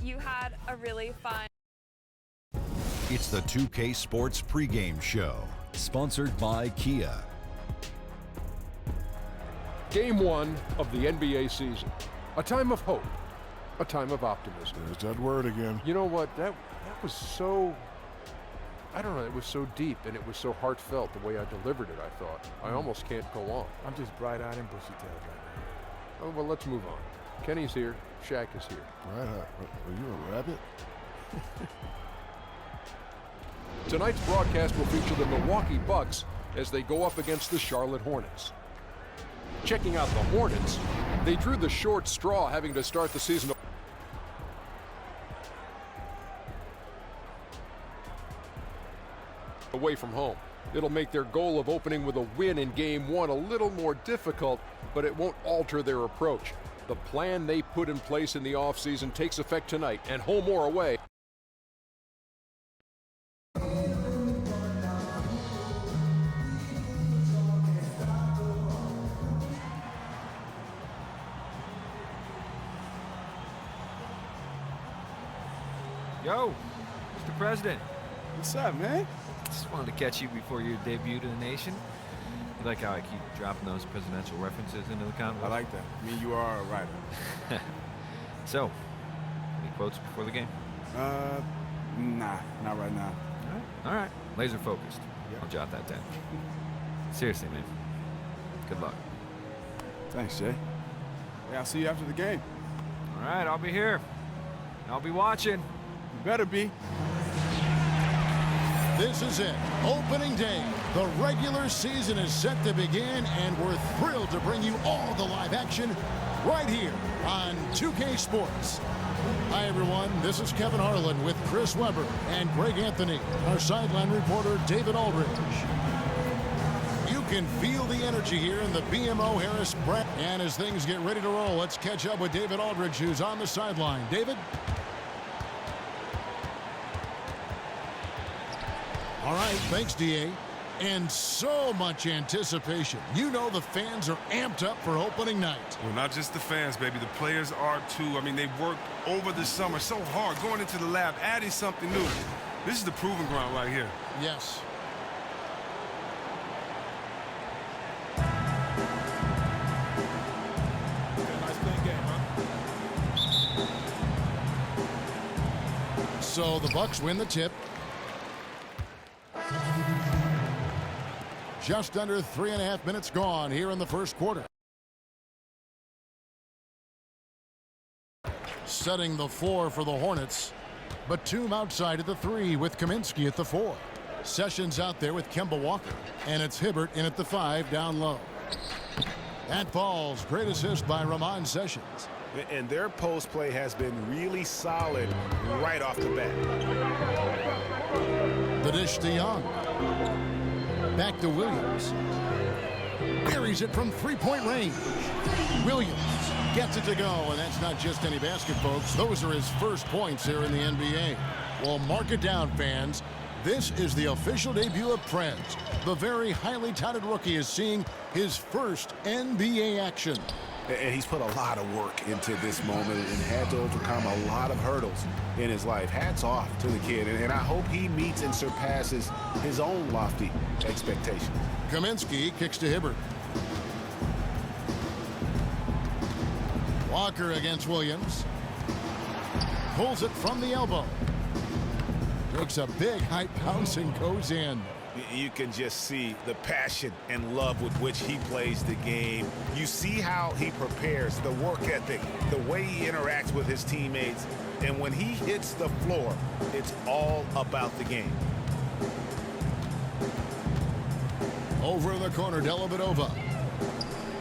You had a really fun... It's the 2K Sports pregame show, sponsored by Kia. Game 1 of the NBA season. A time of hope, a time of optimism. There's that word again. You know what? That was so, I don't know, it was so deep and it was so heartfelt the way I delivered it, I thought. I almost can't go on. I'm just bright-eyed and bushy-tailed right Oh, well, let's move on. Kenny's here. Shaq is here. now. Are you a rabbit? Tonight's broadcast will feature the Milwaukee Bucks as they go up against the Charlotte Hornets. Checking out the Hornets, they drew the short straw having to start the season away from home. It'll make their goal of opening with a win in Game 1 a little more difficult, but it won't alter their approach. The plan they put in place in the offseason takes effect tonight, and home or away. Yo, Mr. President. What's up, man? Just wanted to catch you before your debut to the nation. You like how I keep dropping those presidential references into the convo? I like that. I mean, you are a writer. So, any quotes before the game? Nah, not right now. All right. Laser focused. Yep. I'll jot that down. Seriously, man. Good luck. Thanks, Jay. Yeah, I'll see you after the game. All right, I'll be here. I'll be watching. You better be. This is it, opening day. The regular season is set to begin, and we're thrilled to bring you all the live action right here on 2K Sports. Hi, everyone. This is Kevin Harlan with Chris Webber and Greg Anthony, our sideline reporter, David Aldridge. You can feel the energy here in the BMO Harris brand. And as things get ready to roll, let's catch up with David Aldridge, who's on the sideline. David? All right, thanks, DA. And so much anticipation. You know the fans are amped up for opening night. Well, not just the fans, baby. The players are, too. I mean, they worked over the summer so hard, going into the lab, adding something new. This is the proving ground right here. Yes. Nice playing game, huh? So the Bucks win the tip. Just under 3.5 minutes gone here in the first quarter. Setting the floor for the Hornets. Batum outside at the 3 with Kaminsky at the 4. Sessions out there with Kemba Walker. And it's Hibbert in at the 5 down low. That falls. Great assist by Ramon Sessions. And their post play has been really solid right off the bat. The dish to Young. Back to Williams. Buries it from three-point range. Williams gets it to go, and that's not just any basket, folks. Those are his first points here in the NBA. Well, mark it down, fans. This is the official debut of Prez. The very highly touted rookie is seeing his first NBA action. And he's put a lot of work into this moment and had to overcome a lot of hurdles in his life. Hats off to the kid, and I hope he meets and surpasses his own lofty expectations. Kaminsky kicks to Hibbert. Walker against Williams. Pulls it from the elbow. Takes a big high bounce and goes in. You can just see the passion and love with which he plays the game. You see how he prepares, the work ethic, the way he interacts with his teammates. And when he hits the floor, it's all about the game. Over in the corner, Dellavedova.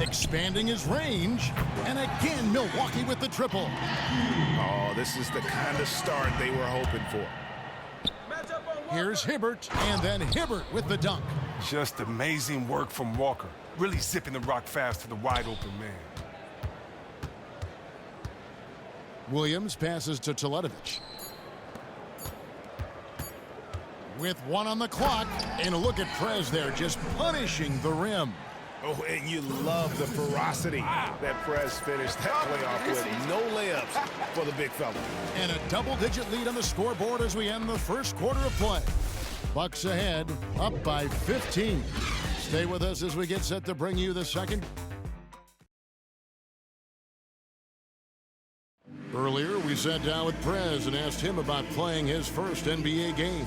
Expanding his range. And again, Milwaukee with the triple. Oh, this is the kind of start they were hoping for. Here's Hibbert, and then Hibbert with the dunk. Just amazing work from Walker. Really zipping the rock fast to the wide open man. Williams passes to Teletovic. With 1 on the clock, and a look at Prez there, just punishing the rim. Oh, and you love the ferocity that Prez finished that play off with. No layups for the big fella. And a double-digit lead on the scoreboard as we end the first quarter of play. Bucks ahead, up by 15. Stay with us as we get set to bring you the second. Earlier, we sat down with Prez and asked him about playing his first NBA game.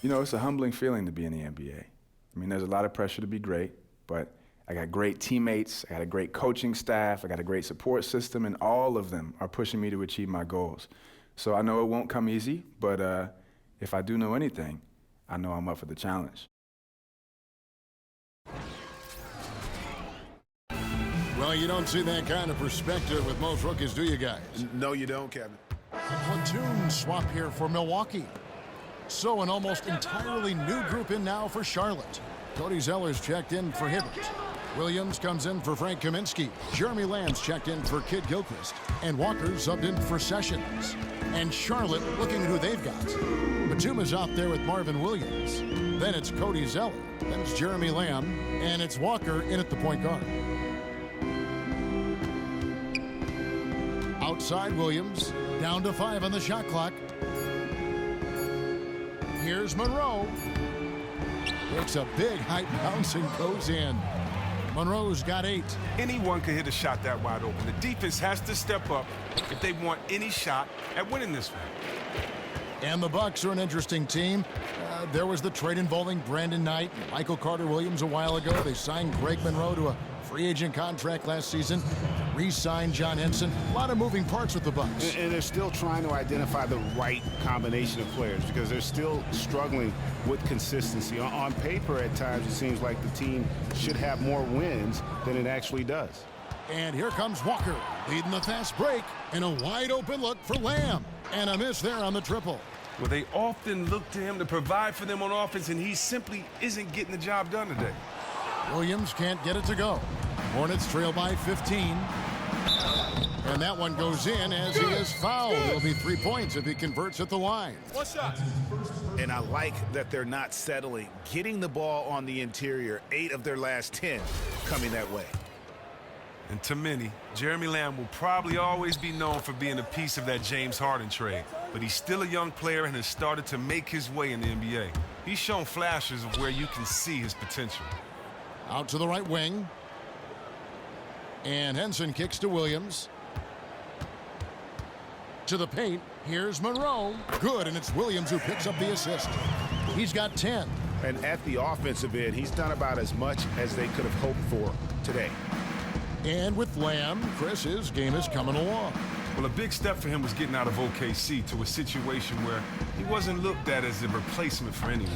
You know, it's a humbling feeling to be in the NBA. I mean, there's a lot of pressure to be great, but I got great teammates, I got a great coaching staff, I got a great support system, and all of them are pushing me to achieve my goals. So I know it won't come easy, but if I do know anything, I know I'm up for the challenge. Well, you don't see that kind of perspective with most rookies, do you guys? No, you don't, Kevin. Platoon swap here for Milwaukee. So an almost entirely new group in now for Charlotte. Cody Zeller's checked in for Hibbert. Williams comes in for Frank Kaminsky. Jeremy Lamb's checked in for Kid Gilchrist. And Walker's subbed in for Sessions. And Charlotte looking at who they've got. Batuma's out there with Marvin Williams. Then it's Cody Zeller. Then it's Jeremy Lamb. And it's Walker in at the point guard. Outside Williams, down to 5 on the shot clock. Here's Monroe. Takes a big height bounce and goes in. Monroe's got 8. Anyone can hit a shot that wide open. The defense has to step up if they want any shot at winning this one. And the Bucks are an interesting team. There was the trade involving Brandon Knight, Michael Carter-Williams a while ago. They signed Greg Monroe to a free agent contract last season. Re-signed John Henson. A lot of moving parts with the Bucks. And they're still trying to identify the right combination of players because they're still struggling with consistency. On paper, at times, it seems like the team should have more wins than it actually does. And here comes Walker, leading the fast break, and a wide-open look for Lamb. And a miss there on the triple. Well, they often look to him to provide for them on offense, and he simply isn't getting the job done today. Williams can't get it to go. Hornets trail by 15. And that one goes in as he is fouled. It'll be 3 points if he converts at the line. One shot. And I like that they're not settling. Getting the ball on the interior, 8 of their last 10 coming that way. And to many, Jeremy Lamb will probably always be known for being a piece of that James Harden trade. But he's still a young player and has started to make his way in the NBA. He's shown flashes of where you can see his potential. Out to the right wing. And Henson kicks to Williams. To the paint. Here's Monroe. Good, and it's Williams who picks up the assist. He's got 10. And at the offensive end, he's done about as much as they could have hoped for today. And with Lamb, Chris, his game is coming along. Well, a big step for him was getting out of OKC to a situation where he wasn't looked at as a replacement for anyone.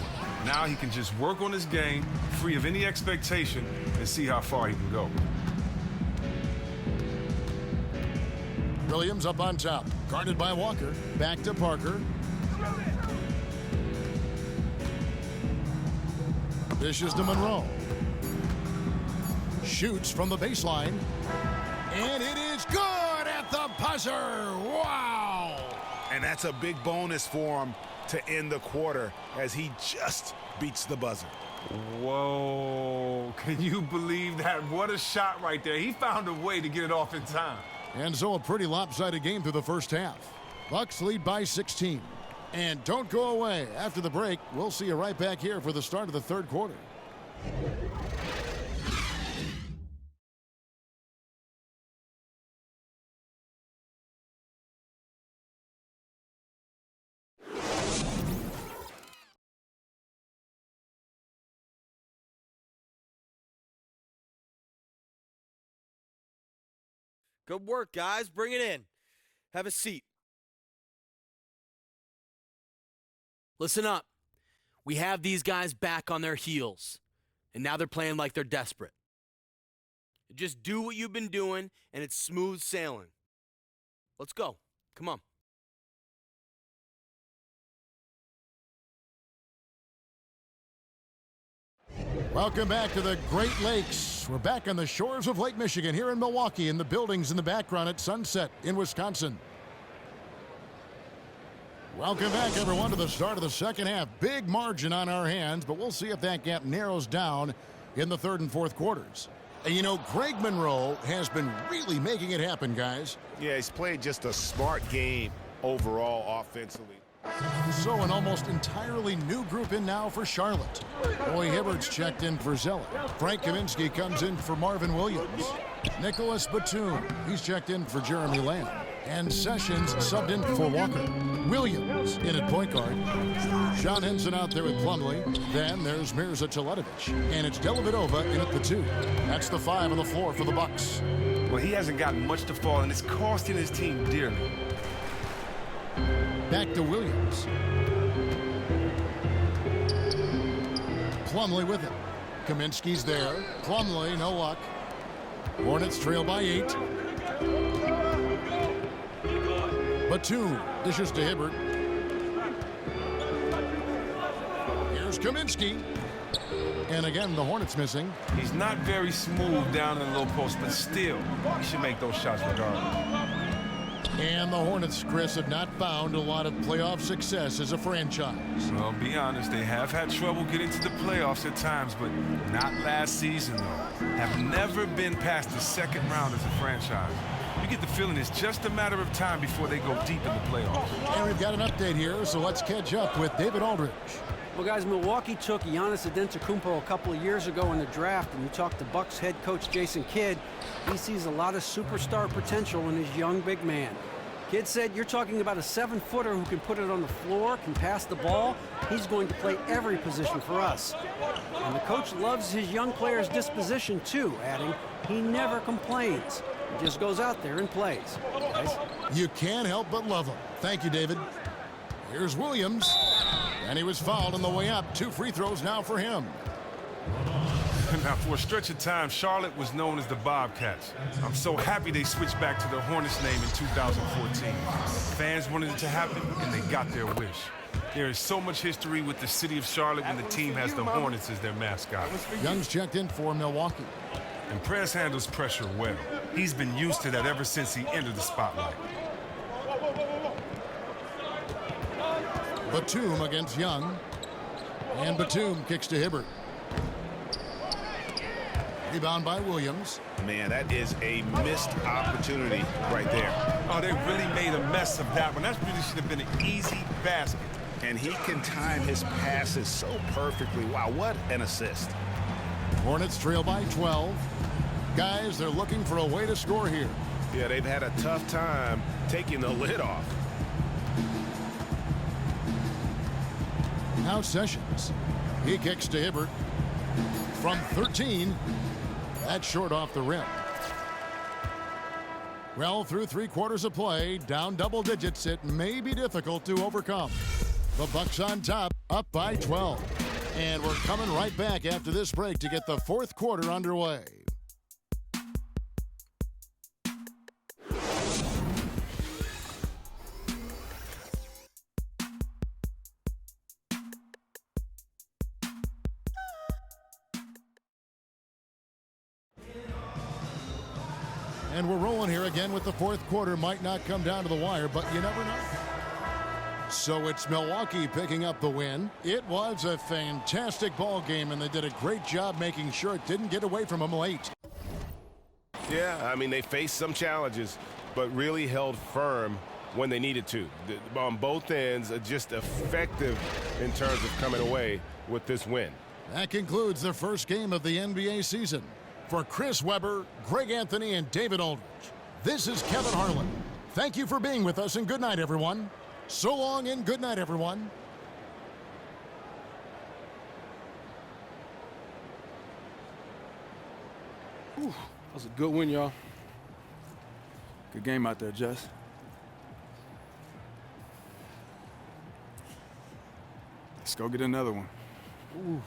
Now he can just work on his game, free of any expectation, and see how far he can go. Williams up on top, guarded by Walker. Back to Parker. Dishes to Monroe. Shoots from the baseline. And it is good at the buzzer. Wow! And that's a big bonus for him to end the quarter as he just beats the buzzer. Whoa, can you believe that? What a shot right there. He found a way to get it off in time. And so a pretty lopsided game through the first half. Bucks lead by 16. And don't go away. After the break, we'll see you right back here for the start of the third quarter. Good work, guys. Bring it in. Have a seat. Listen up. We have these guys back on their heels, and now they're playing like they're desperate. Just do what you've been doing, and it's smooth sailing. Let's go. Come on. Welcome back to the Great Lakes. We're back on the shores of Lake Michigan here in Milwaukee, in the buildings in the background at Sunset in Wisconsin. Welcome back, everyone, to the start of the second half. Big margin on our hands, but we'll see if that gap narrows down in the third and fourth quarters. And you know, Greg Monroe has been really making it happen, guys. Yeah, he's played just a smart game overall offensively. So an almost entirely new group in now for Charlotte. Roy Hibbert's checked in for Zeller. Frank Kaminsky comes in for Marvin Williams. Nicholas Batum, he's checked in for Jeremy Lamb. And Sessions subbed in for Walker. Williams in at point guard. Sean Henson out there with Plumlee. Then there's Mirza Teletovic. And it's Dellavedova in at the 2. That's the 5 on the floor for the Bucks. Well, he hasn't gotten much to fall, and it's costing his team dearly. Back to Williams. Plumlee with it. Kaminsky's there. Plumlee, no luck. Hornets trail by 8. Batum dishes to Hibbert. Here's Kaminsky. And again, the Hornets missing. He's not very smooth down in the low post, but still, he should make those shots regardless. And the Hornets, Chris, have not found a lot of playoff success as a franchise. Well, be honest, they have had trouble getting to the playoffs at times, but not last season, though. Have never been past the second round as a franchise. You get the feeling it's just a matter of time before they go deep in the playoffs. And we've got an update here, so let's catch up with David Aldridge. Well, guys, Milwaukee took Giannis Antetokounmpo a couple of years ago in the draft, and you talked to Bucks head coach Jason Kidd. He sees a lot of superstar potential in his young big man. Kidd said, you're talking about a 7-footer who can put it on the floor, can pass the ball. He's going to play every position for us. And the coach loves his young player's disposition, too, adding, he never complains. He just goes out there and plays. Guys? You can't help but love him. Thank you, David. Here's Williams. And he was fouled on the way up. 2 free throws now for him. Now, for a stretch of time, Charlotte was known as the Bobcats. I'm so happy they switched back to the Hornets name in 2014. Fans wanted it to happen, and they got their wish. There is so much history with the city of Charlotte when the team has the Hornets as their mascot. Young's checked in for Milwaukee. And Prez handles pressure well. He's been used to that ever since he entered the spotlight. Batum against Young. And Batum kicks to Hibbert. Rebound by Williams. Man, that is a missed opportunity right there. Oh, they really made a mess of that one. That really should have been an easy basket. And he can time his passes so perfectly. Wow, what an assist. Hornets trail by 12. Guys, they're looking for a way to score here. Yeah, they've had a tough time taking the lid off. Now Sessions. He kicks to Hibbert. From 13. That's short off the rim. Well, through 3 quarters of play, down double digits, it may be difficult to overcome. The Bucks on top, up by 12. And we're coming right back after this break to get the 4th quarter underway. And we're rolling here again with the 4th quarter. Might not come down to the wire, but you never know. So it's Milwaukee picking up the win. It was a fantastic ball game, and they did a great job making sure it didn't get away from them late. Yeah, I mean, they faced some challenges, but really held firm when they needed to. On both ends, just effective in terms of coming away with this win. That concludes the first game of the NBA season. For Chris Webber, Greg Anthony, and David Aldridge, this is Kevin Harlan. Thank you for being with us, and good night, everyone. So long and good night, everyone. Whew, that was a good win, y'all. Good game out there, Jess. Let's go get another one. Ooh.